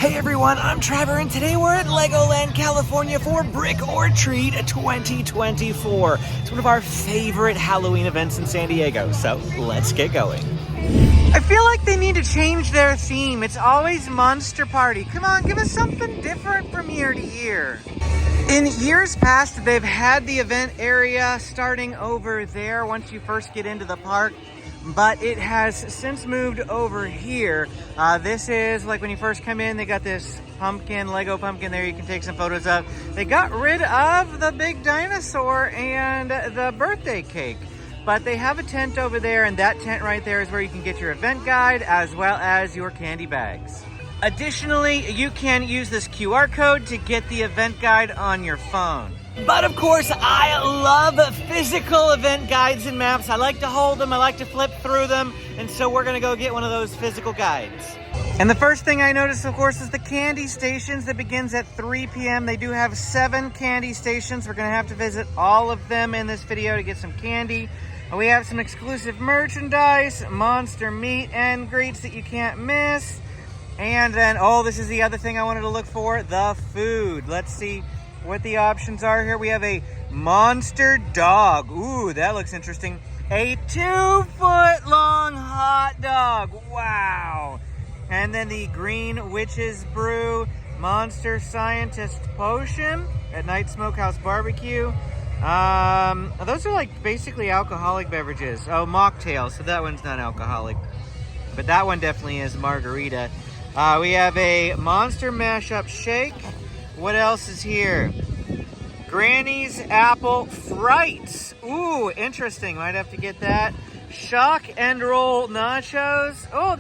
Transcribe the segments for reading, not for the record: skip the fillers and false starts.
Hey everyone, I'm Trevor and today we're at LEGOLAND California for Brick-or-Treat 2024. It's one of our favorite Halloween events in San Diego, so let's get going. I feel like they need to change their theme. It's always Monster Party. Come on, give us something different from year to year. In years past, they've had the event area starting over there once you first get into the park, but it has since moved over here. This is like when you first come in, they got this pumpkin, Lego pumpkin there you can take some photos of. They got rid of the big dinosaur and the birthday cake, but they have a tent over there, and that tent right there is where you can get your event guide as well as your candy bags. Additionally, you can use this QR code to get the event guide on your phone. But of course, I love physical event guides and maps. I like to hold them, I like to flip through them, and so we're gonna go get one of those physical guides. And the first thing I noticed, of course, is the candy stations that begins at 3 p.m. They do have 7 candy stations. We're gonna have to visit all of them in this video to get some candy. We have some exclusive merchandise, monster meet and greets that you can't miss. And then, oh, this is the other thing I wanted to look for, the food. Let's see what the options are here. We have a monster dog. Ooh, that looks interesting. A 2-foot-long hot dog. Wow. And then the Green Witch's Brew Monster Scientist Potion at Night Smokehouse Barbecue. Those are like basically alcoholic beverages. Oh, mocktail, so that one's not alcoholic. But that one definitely is margarita. We have a Monster Mashup Shake. What else is here? Granny's Apple Frites. Ooh, interesting. Might have to get that. Shock and Roll Nachos. Oh,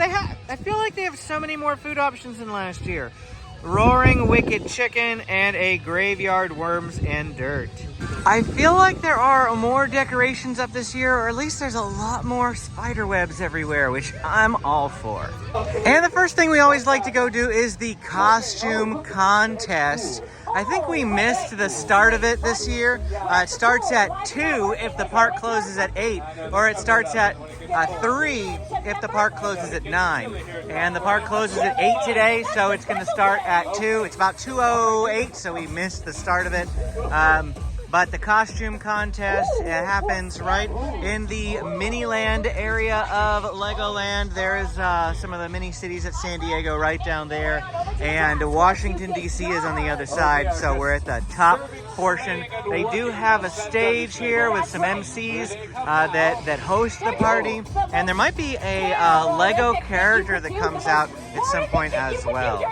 I feel like they have so many more food options than last year. Roaring Wicked Chicken and a Graveyard Worms and Dirt. I feel like there are more decorations up this year, or at least there's a lot more spider webs everywhere, which I'm all for. And the first thing we always like to go do is the costume contest. I think we missed the start of it this year. It starts at 2 if the park closes at 8, or it starts at 3 if the park closes at 9. And the park closes at 8 today, so it's going to start at 2. It's about 2:08, so we missed the start of it. But the costume contest happens right in the Miniland area of LEGOLAND. There is some of the mini cities at San Diego right down there, and Washington, D.C. is on the other side, so we're at the top portion. They do have a stage here with some MCs that host the party, and there might be a Lego character that comes out at some point as well.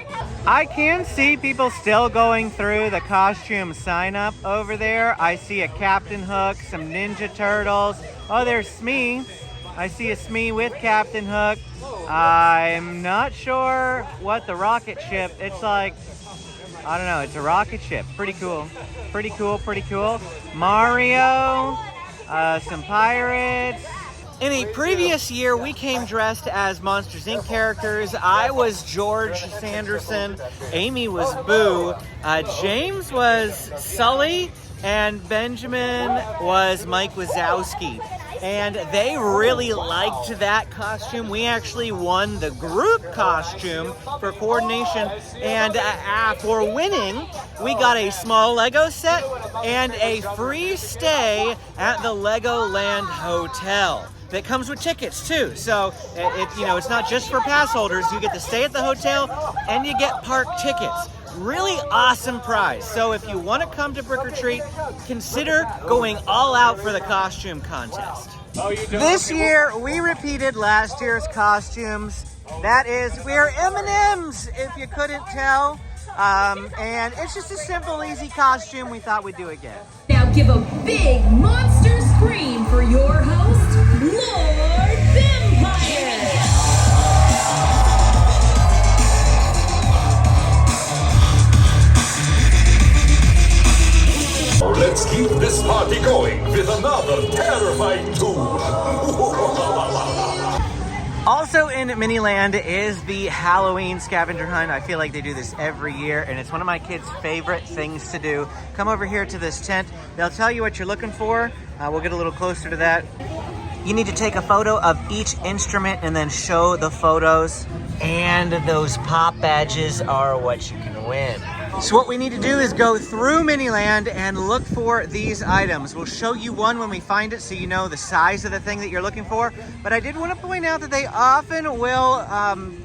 I can see people still going through the costume sign up over there. I see a Captain Hook, some Ninja Turtles. Oh, there's Smee. I see a Smee with Captain Hook. I'm not sure what the rocket ship, it's like, I don't know, it's a rocket ship. Pretty cool. Pretty cool, pretty cool. Mario, some pirates. In a previous year, we came dressed as Monsters, Inc. characters. I was George Sanderson, Amy was Boo, James was Sully, and Benjamin was Mike Wazowski. And they really liked that costume. We actually won the group costume for coordination, and for winning, we got a small Lego set and a free stay at the LEGOLAND Hotel. That comes with tickets too, so it's not just for pass holders. You get to stay at the hotel and you get park tickets. Really awesome prize. So if you want to come to Brick-or-Treat, consider going all out for the costume contest. This year we repeated last year's costumes. That is, we're M&Ms if you couldn't tell. And it's just a simple, easy costume. We thought we'd do again. Now give a big monster scream for your host, Lord Vampire! Let's keep this party going with another terrifying tune. Also in Miniland is the Halloween scavenger hunt. I feel like they do this every year, and it's one of my kids' favorite things to do. Come over here to this tent. They'll tell you what you're looking for. We'll get a little closer to that. You need to take a photo of each instrument and then show the photos And those pop badges are what you can win. So what we need to do is go through Miniland and look for these items. We'll show you one when we find it so you know the size of the thing that you're looking for. But I did want to point out that they often will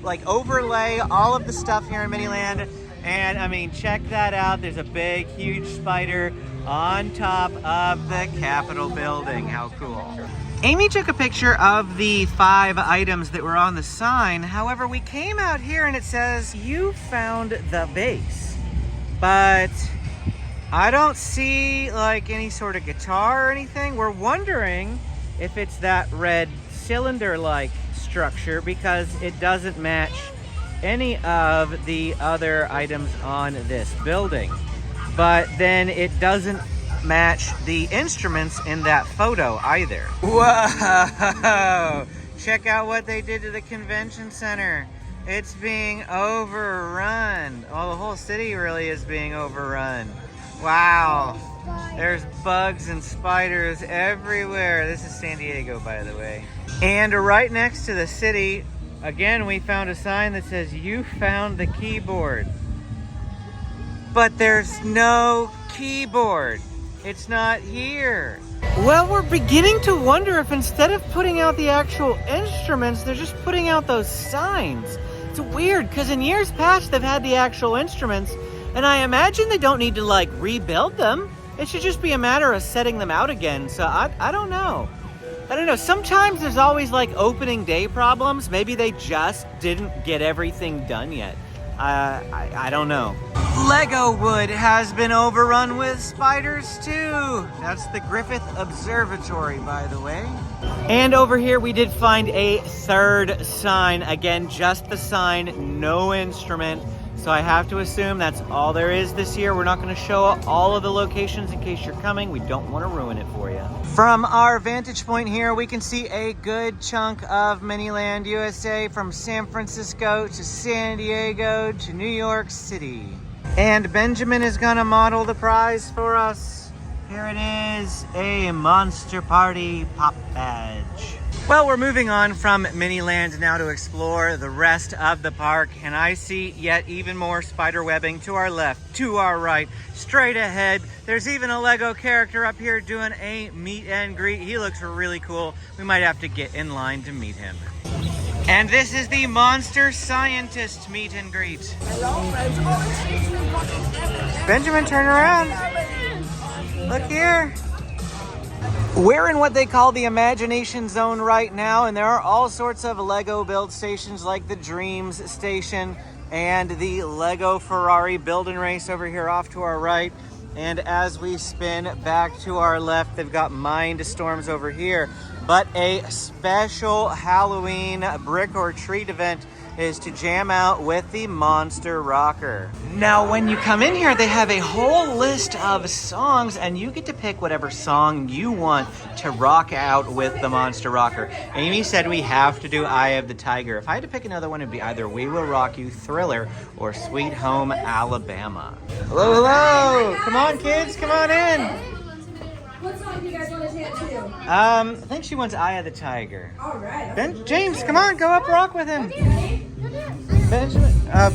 like overlay all of the stuff here in Miniland. And I mean, check that out. There's a big, huge spider on top of the Capitol building. How cool. Amy took a picture of the 5 items that were on the sign. However, we came out here and it says, you found the base. But I don't see like any sort of guitar or anything. We're wondering if it's that red cylinder-like structure because it doesn't match any of the other items on this building. But then it doesn't match the instruments in that photo either. Whoa! Check out what they did to the convention center. It's being overrun. Well, the whole city really is being overrun. Wow. There's bugs and spiders everywhere. This is San Diego, by the way. And right next to the city, again, we found a sign that says, you found the keyboard. But there's no keyboard. It's not here. Well, we're beginning to wonder if instead of putting out the actual instruments, they're just putting out those signs. It's weird because in years past they've had the actual instruments and I imagine they don't need to like rebuild them. It should just be a matter of setting them out again. So I don't know. I don't know. Sometimes there's always like opening day problems. Maybe they just didn't get everything done yet. I don't know. Lego Wood has been overrun with spiders too. That's the Griffith Observatory, by the way. And over here we did find a 3rd sign. Again, just the sign, no instrument. So I have to assume that's all there is this year. We're not going to show all of the locations in case you're coming. We don't want to ruin it for you. From our vantage point here, we can see a good chunk of Miniland, USA, from San Francisco to San Diego to New York City. And Benjamin is going to model the prize for us. Here it is, a Monster Party pop badge. Well, we're moving on from Miniland now to explore the rest of the park, and I see yet even more spider webbing to our left, to our right, straight ahead. There's even a Lego character up here doing a meet and greet. He looks really cool. We might have to get in line to meet him. And this is the Monster Scientist meet and greet. Hello, friends. Benjamin, turn around. Look here. We're in what they call the Imagination Zone right now, and there are all sorts of Lego build stations like the Dreams Station and the Lego Ferrari Build and Race over here off to our right. And as we spin back to our left, they've got Mind Storms over here. But a special Halloween Brick-or-Treat event is to jam out with the Monster Rocker. Now, when you come in here, they have a whole list of songs, and you get to pick whatever song you want to rock out with the Monster Rocker. Amy said we have to do Eye of the Tiger. If I had to pick another one, it'd be either We Will Rock You, Thriller, or Sweet Home Alabama. Hello, hello! Come on, kids, come on in! What song do you guys want to dance to? I think she wants Eye of the Tiger. All right. James, come on, go up, rock with him.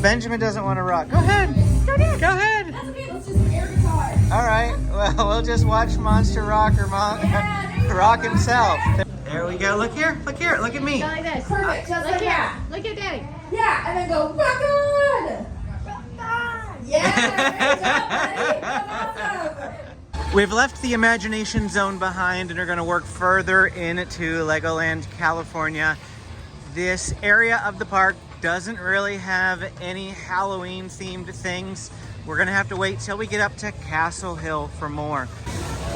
Benjamin doesn't want to rock. Go ahead. Go ahead. That's okay. Let's just air guitar. All right. Well, we'll just watch Monster Rocker rock himself. There we go. Look here. Look here. Look at me. Go like this. Perfect. Just like that. Look at Daddy. Yeah, and then go rock on. Rock on. Yeah. Great job, buddy. Awesome. We've left the Imagination Zone behind and are going to work further into Legoland, California. This area of the park doesn't really have any Halloween themed things. We're gonna have to wait till we get up to Castle Hill for more.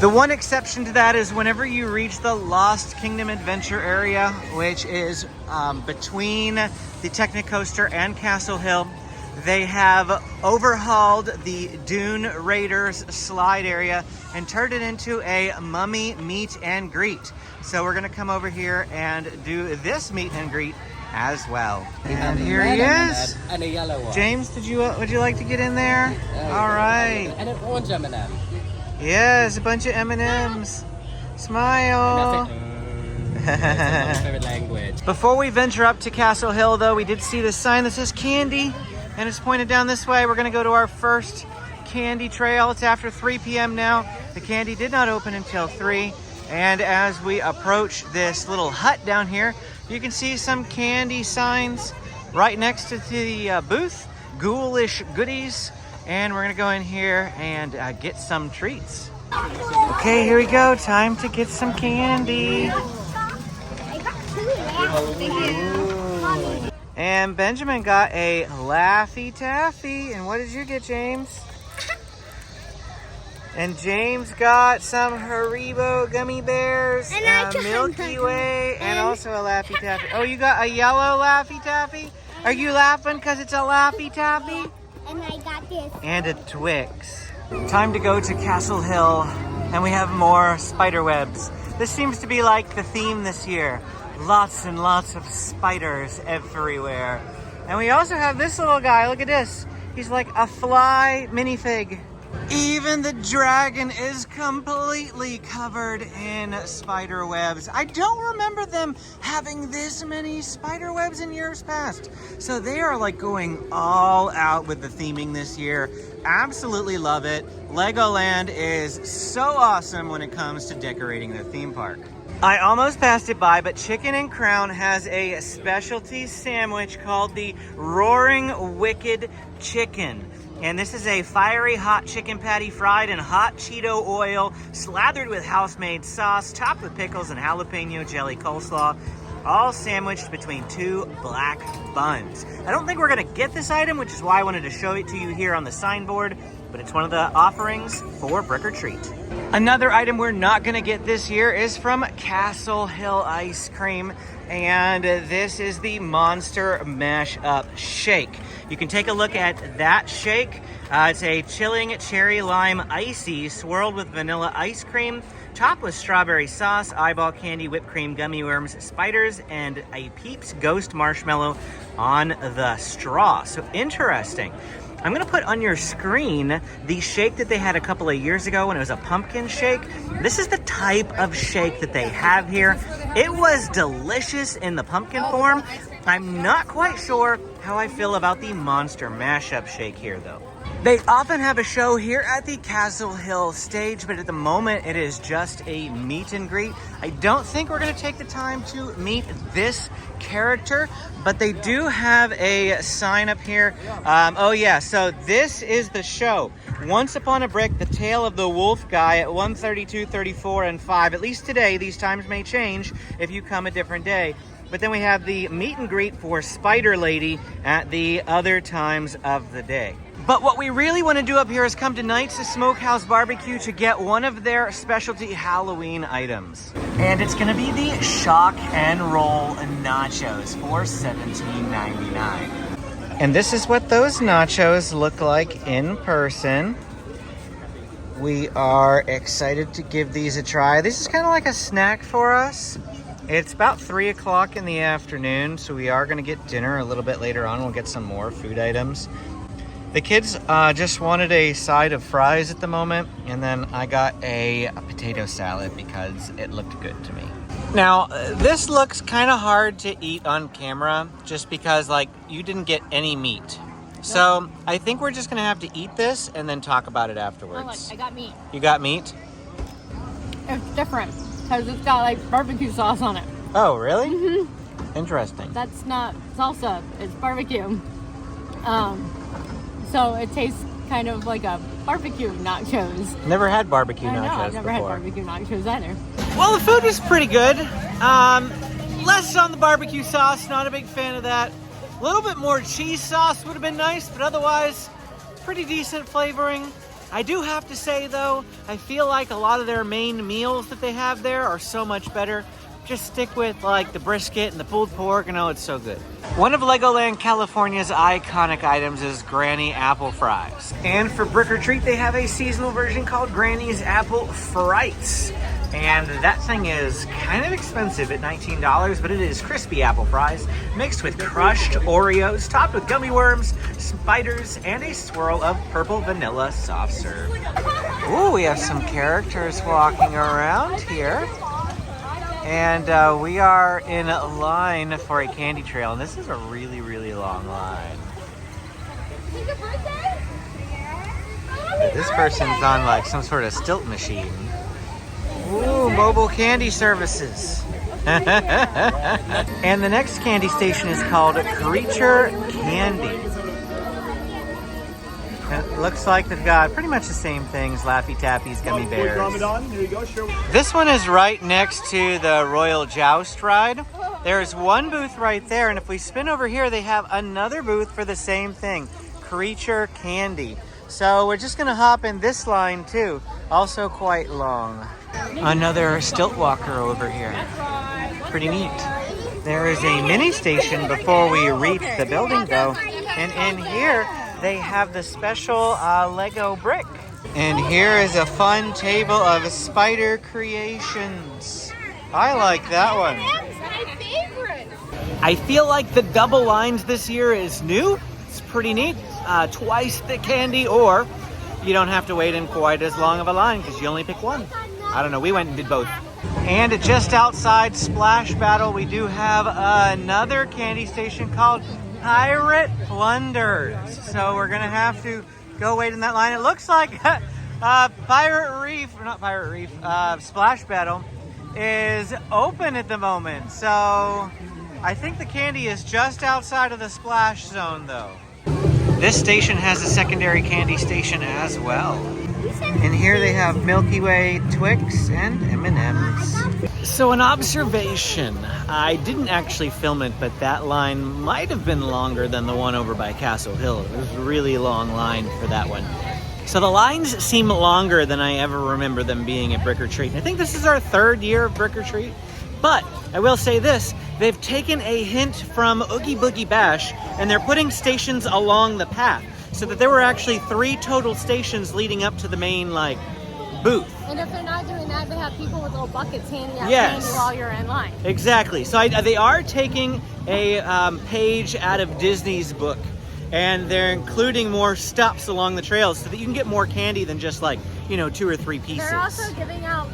The one exception to that is whenever you reach the Lost Kingdom Adventure area, which is between the Technicoaster and Castle Hill, they have overhauled the Dune Raiders slide area and turned it into a mummy meet and greet. So we're gonna come over here and do this meet and greet as well. And here he is. And a yellow one. James, would you like to get in there? All right. And an orange M&M. Yes, a bunch of M&Ms. Smile. favorite language. Before we venture up to Castle Hill, though, we did see this sign that says candy, and it's pointed down this way. We're gonna go to our first candy trail. It's after 3 p.m. now. The candy did not open until 3. And as we approach this little hut down here, you can see some candy signs right next to the booth, ghoulish goodies. And we're gonna go in here and get some treats. Okay, here we go. Time to get some candy. And Benjamin got a Laffy Taffy. And what did you get, James? And James got some Haribo gummy bears, And a Milky Way, and also a Laffy Taffy. Oh, you got a yellow Laffy Taffy? Are you laughing because it's a Laffy Taffy? And I got this. And a Twix. Time to go to Castle Hill, and we have more spider webs. This seems to be like the theme this year. Lots and lots of spiders everywhere. And we also have this little guy. Look at this. He's like a fly minifig. Even the dragon is completely covered in spider webs. I don't remember them having this many spider webs in years past. So they are like going all out with the theming this year. Absolutely love it. Legoland is so awesome when it comes to decorating their theme park. I almost passed it by, but Chicken and Crown has a specialty sandwich called the Roaring Wicked Chicken. And this is a fiery hot chicken patty fried in hot Cheeto oil, slathered with house-made sauce, topped with pickles and jalapeno jelly coleslaw, all sandwiched between 2 black buns. I don't think we're gonna get this item, which is why I wanted to show it to you here on the signboard, but it's one of the offerings for Brick-or-Treat. Another item we're not gonna get this year is from Castle Hill Ice Cream, and this is the Monster Mash-Up Shake. You can take a look at that shake. It's a chilling cherry lime icy swirled with vanilla ice cream, topped with strawberry sauce, eyeball candy, whipped cream, gummy worms, spiders, and a Peeps Ghost marshmallow on the straw. So interesting. I'm gonna put on your screen the shake that they had a couple of years ago when it was a pumpkin shake. This is the type of shake that they have here. It was delicious in the pumpkin form. I'm not quite sure how I feel about the Monster Mashup Shake here, though. They often have a show here at the Castle Hill stage, but at the moment it is just a meet and greet. I don't think we're gonna take the time to meet this character, but they do have a sign up here. Oh yeah, so this is the show. Once Upon a Brick, the Tale of the Wolf Guy at 1:32, 34, and 5. At least today, these times may change if you come a different day. But then we have the meet and greet for Spider Lady at the other times of the day. But what we really want to do up here is come to Knight's Smokehouse Barbecue to get one of their specialty Halloween items. And it's going to be the Shock and Roll Nachos for $17.99. And this is what those nachos look like in person. We are excited to give these a try. This is kind of like a snack for us. It's about 3 o'clock in the afternoon, so we are going to get dinner a little bit later on. We'll get some more food items. The kids just wanted a side of fries at the moment, and then I got a potato salad because it looked good to me. Now, this looks kind of hard to eat on camera just because, like, you didn't get any meat. So I think we're just going to have to eat this and then talk about it afterwards. Oh, look, I got meat. You got meat? It's different because it's got like barbecue sauce on it. Oh, really? Mm-hmm. Interesting. That's not salsa, it's barbecue. So it tastes kind of like a barbecue nachos. Never had barbecue nachos before. I've never had barbecue nachos either. Well, the food was pretty good. Less on the barbecue sauce, not a big fan of that. A little bit more cheese sauce would have been nice, but otherwise, pretty decent flavoring. I do have to say though, I feel like a lot of their main meals that they have there are so much better. Just stick with like the brisket and the pulled pork, and oh, it's so good. One of Legoland California's iconic items is Granny Apple Fries. And for Brick-or-Treat, they have a seasonal version called Granny's Apple Frites. And that thing is kind of expensive at $19, but it is crispy apple fries mixed with crushed Oreos, topped with gummy worms, spiders, and a swirl of purple vanilla soft serve. Ooh, we have some characters walking around here. And we are in a line for a candy trail, and this is a really, really long line. This person's on like some sort of stilt machine. Ooh, mobile candy services. And the next candy station is called Creature Candy. It looks like they've got pretty much the same things, Laffy Tappies, Gummy Bears. This one is right next to the Royal Joust ride. There's one booth right there, and if we spin over here, they have another booth for the same thing, Creature Candy. So we're just gonna hop in this line too, also quite long. Another stilt walker over here. Pretty neat. There is a mini station before we reach the building though, and in here they have the special Lego brick. And here is a fun table of spider creations. I like that one. That's my favorite. I feel like the double lines this year is new. It's pretty neat. Twice the candy, or you don't have to wait in quite as long of a line because you only pick one. I don't know, we went and did both. And just outside Splash Battle, we do have another candy station called Pirate Blunders. So we're gonna have to go wait in that line. It looks like Splash Battle is open at the moment. So I think the candy is just outside of the splash zone though. This station has a secondary candy station as well. And here they have Milky Way, Twix, and M&Ms. So an observation. I didn't actually film it, but that line might have been longer than the one over by Castle Hill. It was a really long line for that one. So the lines seem longer than I ever remember them being at Brick-or-Treat. I think this is our third year of Brick-or-Treat. But I will say this, they've taken a hint from Oogie Boogie Bash and they're putting stations along the path so that there were actually 3 total stations leading up to the main booth. And if they're not doing that, they have people with little buckets handing out Yes. candy while you're in line. Exactly. So they are taking a page out of Disney's book and they're including more stops along the trails so that you can get more candy than just 2 or 3 pieces. They're also giving out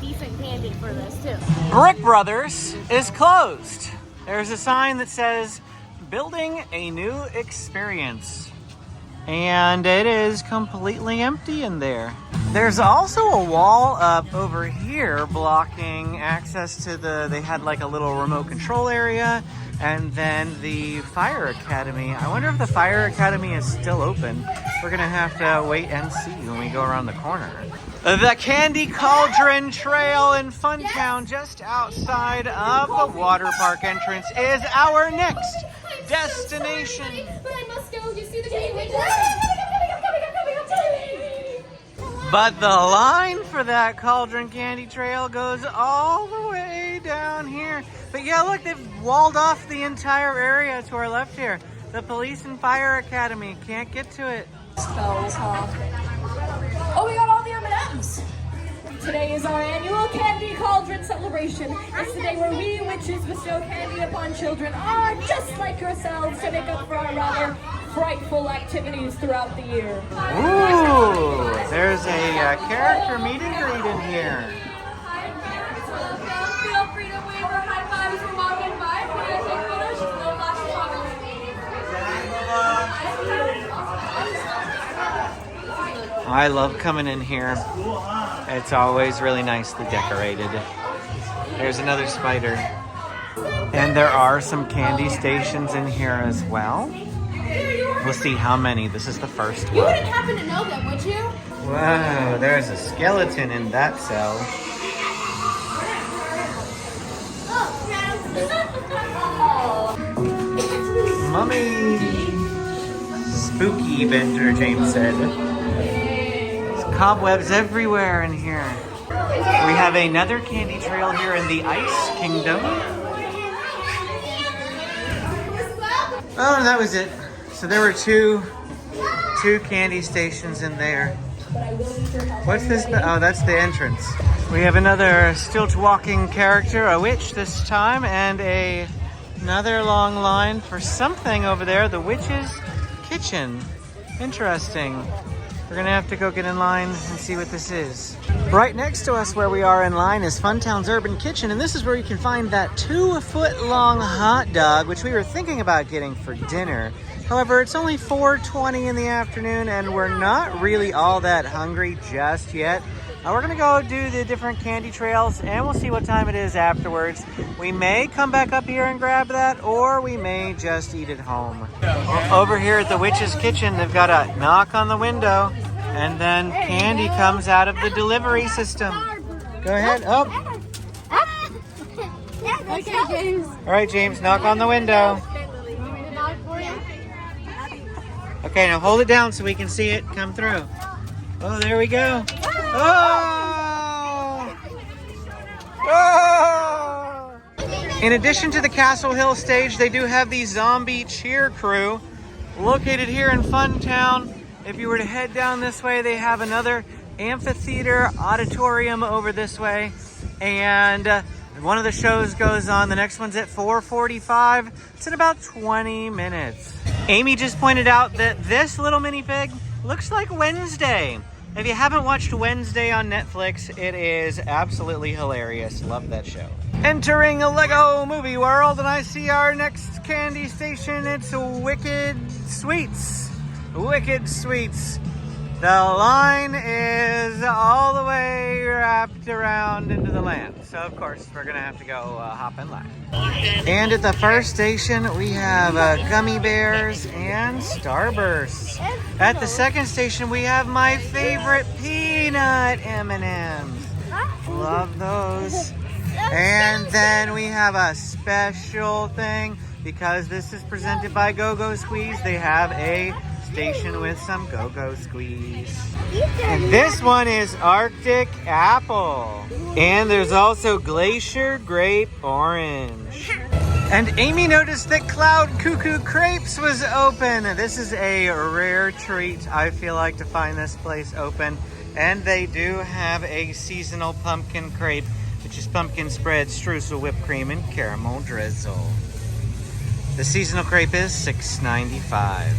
decent candy for this too. Brick Brothers is closed. There's a sign that says, building a new experience. And it is completely empty in there. There's also a wall up over here blocking access to they had a little remote control area, and then the Fire Academy. I wonder if the Fire Academy is still open. We're gonna have to wait and see when we go around the corner. The Candy Cauldron Trail in Funtown, just outside of the water park entrance, is our next destination. But I must go. You see the candy? But the line for that Cauldron Candy Trail goes all the way down here. But yeah, look, they've walled off the entire area to our left here. The Police and Fire Academy can't get to it. Spells, huh? Oh, we got all the M&Ms. Today is our annual Candy Cauldron celebration. It's the day where we witches bestow candy upon children, just like yourselves, to make up for our rather frightful activities throughout the year. Ooh, there's a character meet and greet in here. Feel free to wave or high five as we're walking by. If you want to take photos, just no flashing I love coming in here. It's always really nicely decorated. There's another spider. And there are some candy stations in here as well. We'll see how many. This is the first You one. wouldn't happen to know that, would you? Wow, there's a skeleton in that cell. Mummy! Spooky vendor, James said. There's cobwebs everywhere in here. We have another candy trail here in the Ice Kingdom. Oh, that was it. So there were two candy stations in there. What's this? Oh, that's the entrance. We have another stilt walking character, a witch this time, and another long line for something over there, the witch's kitchen. Interesting. We're gonna have to go get in line and see what this is. Right next to us where we are in line is Funtown's Urban Kitchen, and this is where you can find that 2-foot-long hot dog, which we were thinking about getting for dinner. However, it's only 4:20 in the afternoon, and we're not really all that hungry just yet. We're gonna go do the different candy trails, and we'll see what time it is afterwards. We may come back up here and grab that, or we may just eat it home. Over here at the Witch's Kitchen, they've got a knock on the window, and then candy comes out of the delivery system. Go ahead. Oh. Okay, James. All right, James, knock on the window. Okay, now hold it down so we can see it come through. Oh, there we go. Oh! Oh! In addition to the Castle Hill stage, they do have the Zombie Cheer Crew located here in Funtown. If you were to head down this way, they have another amphitheater auditorium over this way. And one of the shows goes on. The next one's at 4:45. It's in about 20 minutes. Amy just pointed out that this little minifig looks like Wednesday. If you haven't watched Wednesday on Netflix, it is absolutely hilarious. Love that show. Entering a Lego movie world, and I see our next candy station. It's Wicked Sweets. Wicked Sweets. The line is all the way wrapped around into the land. So, of course, we're going to have to go hop in line. And at the first station, we have gummy bears and Starbursts. At the second station, we have my favorite peanut M&Ms. Love those. And then we have a special thing. Because this is presented by Go-Go Squeeze, they have a station with some Go-Go Squeeze. And this one is Arctic Apple. And there's also Glacier Grape Orange. And Amy noticed that Cloud Cuckoo Crepes was open. This is a rare treat, I feel like, to find this place open. And they do have a seasonal pumpkin crepe, which is pumpkin spread, streusel, whipped cream, and caramel drizzle. The seasonal crepe is $6.95.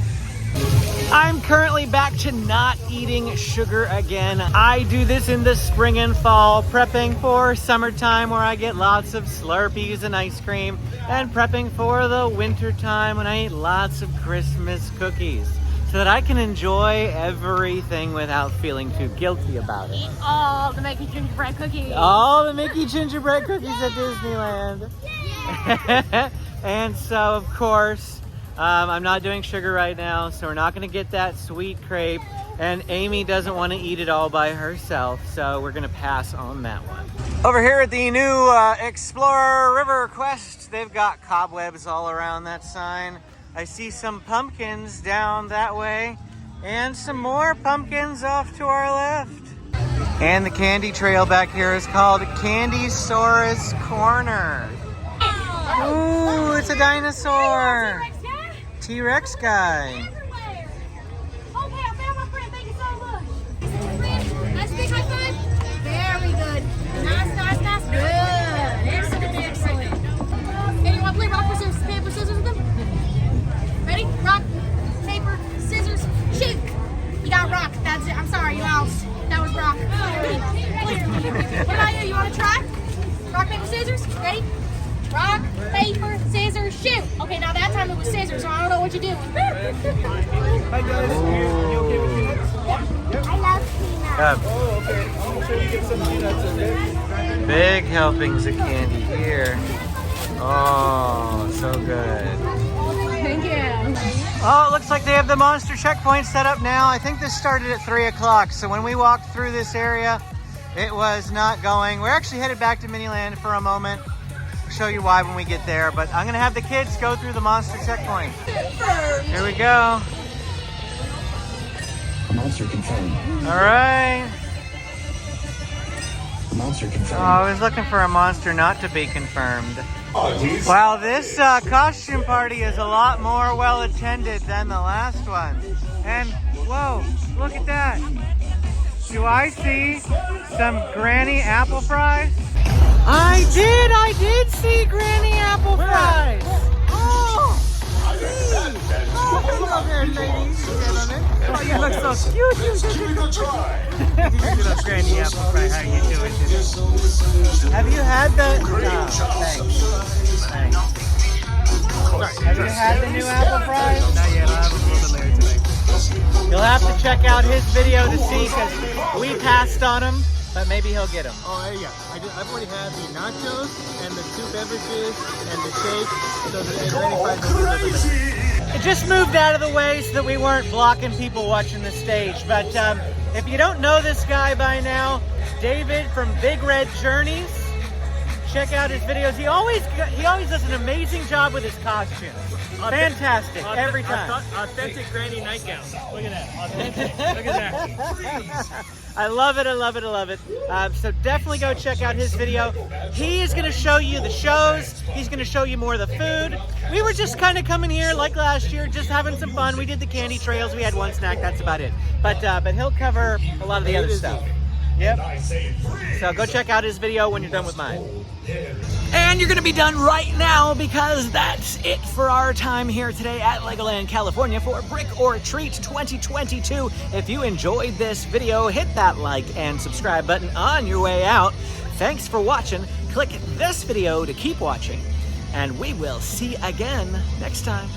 I'm currently back to not eating sugar again. I do this in the spring and fall, prepping for summertime where I get lots of Slurpees and ice cream, and prepping for the winter time when I eat lots of Christmas cookies, so that I can enjoy everything without feeling too guilty about it. Eat all the Mickey gingerbread cookies. All the Mickey gingerbread cookies at Disneyland. And so, of course, I'm not doing sugar right now, so we're not going to get that sweet crepe. And Amy doesn't want to eat it all by herself, so we're going to pass on that one. Over here at the new Explorer River Quest, they've got cobwebs all around that sign. I see some pumpkins down that way, and some more pumpkins off to our left. And the candy trail back here is called Candysaurus Corner. Ooh, it's a dinosaur. T-Rex guy. Okay, I found my friend. Thank you so much. Nice big high five. Very good. Nice. Good. Excellent. Hey, you want to play rock, paper, scissors with them? Ready? Rock, paper, scissors, shoot. You got rock. That's it. I'm sorry, you lost. That was rock. What about you? You want to try? Rock, paper, scissors. Ready? Rock, paper, scissors, shoot. Okay, now that time it was scissors, so I don't know what you're doing. Hi guys, you okay with peanuts? I love peanuts. Oh, okay. I'll make sure you get some peanuts, okay? Big helpings of candy here. Oh, so good. Thank you. Oh, it looks like they have the monster checkpoint set up now. I think this started at 3 o'clock, so when we walked through this area, it was not going. We're actually headed back to Miniland for a moment. I'll show you why when we get there, but I'm gonna have the kids go through the monster checkpoint. Here we go. Monster confirmed. All right. Monster Oh, confirmed. I was looking for a monster not to be confirmed. Wow, this costume party is a lot more well attended than the last one. And whoa, look at that. Do I see some Granny apple fries? I did see Granny apple fries. Oh, hello there, ladies and gentlemen. Oh, you look so so cute. Give it a try. Little granny apple pie, how you doing today? Have you had the... Thanks. Sorry, have you had the new apple fries? Not yet, I'll have a little bit later today. You'll have to check out his video to see, because we passed on him, but maybe he'll get them. Oh yeah, I've already had the nachos and the 2 beverages and the shake. So Crazy. It just moved out of the way so that we weren't blocking people watching the stage. But if you don't know this guy by now, David from Big Red Journeys, check out his videos. He always does an amazing job with his costumes. Fantastic every time. Authentic granny nightgown. Look at that. Authentic. Look at that. I love it, I love it, I love it. So definitely go check out his video. He is going to show you the shows. He's going to show you more of the food. We were just kind of coming here like last year, just having some fun. We did the candy trails. We had one snack. That's about it. But he'll cover a lot of the other stuff. Yep. So go check out his video when you're done with mine. And you're going to be done right now, because that's it for our time here today at LEGOLAND California for Brick-or-Treat 2022. If you enjoyed this video, hit that like and subscribe button on your way out. Thanks for watching. Click this video to keep watching, and we will see you again next time.